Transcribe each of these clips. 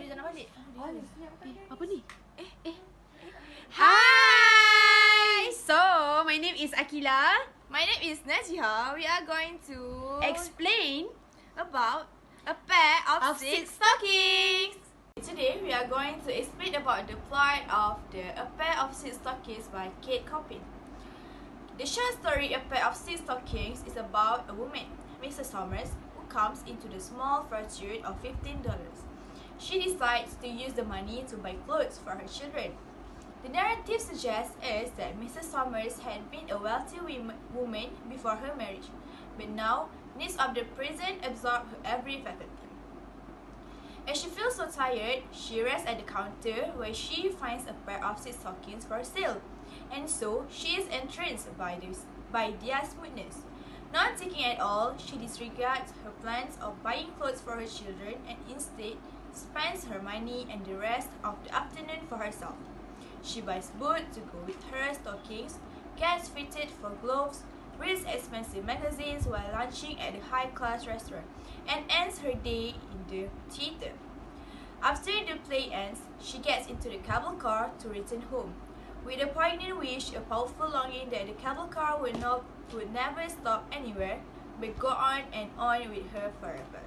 dia tak nak balik. Apa ni? Hi! So, my name is Akila. My name is Najiha. We are going to Explain about a pair of of silk silk stockings. Today we are going to explain about the plot of A Pair of Silk Stockings by Kate Coppin. The short story A Pair of Silk Stockings is about a woman, Mrs. Somers, who comes into the small fortune of $15. She decides to use the money to buy clothes for her children. The narrative suggests is that Mrs. Somers had been a wealthy woman before her marriage, but now needs of the present absorb her every faculty. As she feels so tired, she rests at the counter where she finds a pair of silk stockings for sale, and so she is entranced by their smoothness. Not taking at all, she disregards her plans of buying clothes for her children and instead spends her money and the rest of the afternoon for herself. She buys boots to go with her stockings, gets fitted for gloves, reads expensive magazines while lunching at a high-class restaurant, and ends her day in the theater. After the play ends, she gets into the cable car to return home, with a poignant wish, a powerful longing that the cable car would never stop anywhere, but go on and on with her forever.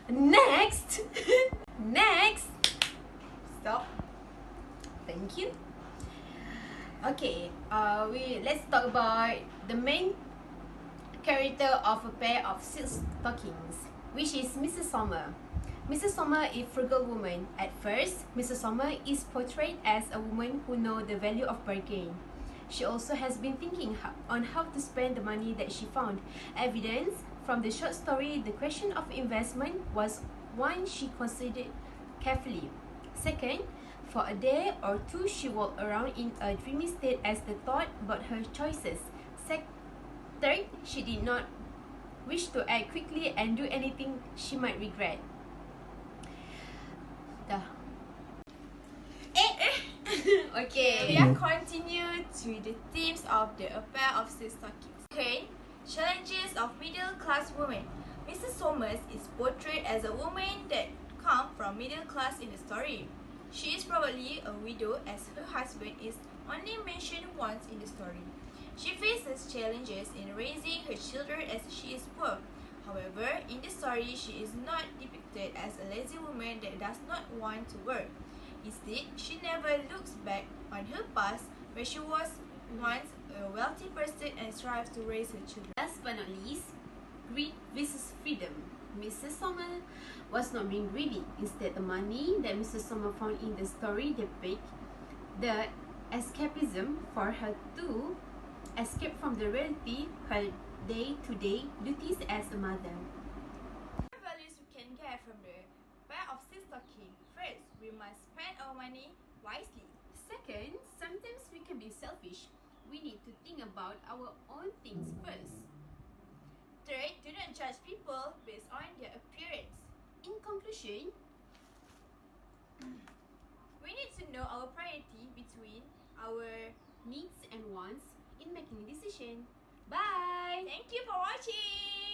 Next. Stop. Thank you. Okay. Let's talk about the main character of A Pair of Silk Stockings, which is Mrs. Somers. Mrs. Somers is a frugal woman. At first, Mrs. Somers is portrayed as a woman who knows the value of bargain. She also has been thinking on how to spend the money that she found. Evidence from the short story, the question of investment was one she considered carefully. Second, for a day or two she walked around in a dreamy state as the thought about her choices. Third, she did not wish to act quickly and do anything she might regret. Dah. Okay. We are continue to the themes of A Pair of Silk Stockings. Okay, challenges of middle-class women. Mrs. Somers is portrayed as a woman that comes from middle class in the story. She is probably a widow as her husband is only mentioned once in the story. She faces challenges in raising her children as she is poor. However, in the story, she is not depicted as a lazy woman that does not want to work. Instead, she never looks back on her past where she was once a wealthy person and strives to raise her children. Last but not least, greed versus freedom. Mrs. Somers was not being greedy. Instead, the money that Mrs. Somers found in the story depicts the escapism for her to escape from the reality, her day-to-day duties as a mother. What values we can get from the pair of silk stockings? First, we must spend our money wisely. Second, sometimes we can be selfish. We need to think about our own things first. Third, do not judge people based on their appearance. In conclusion, We need to know our priority between our needs and wants in making a decision. Bye! Thank you for watching!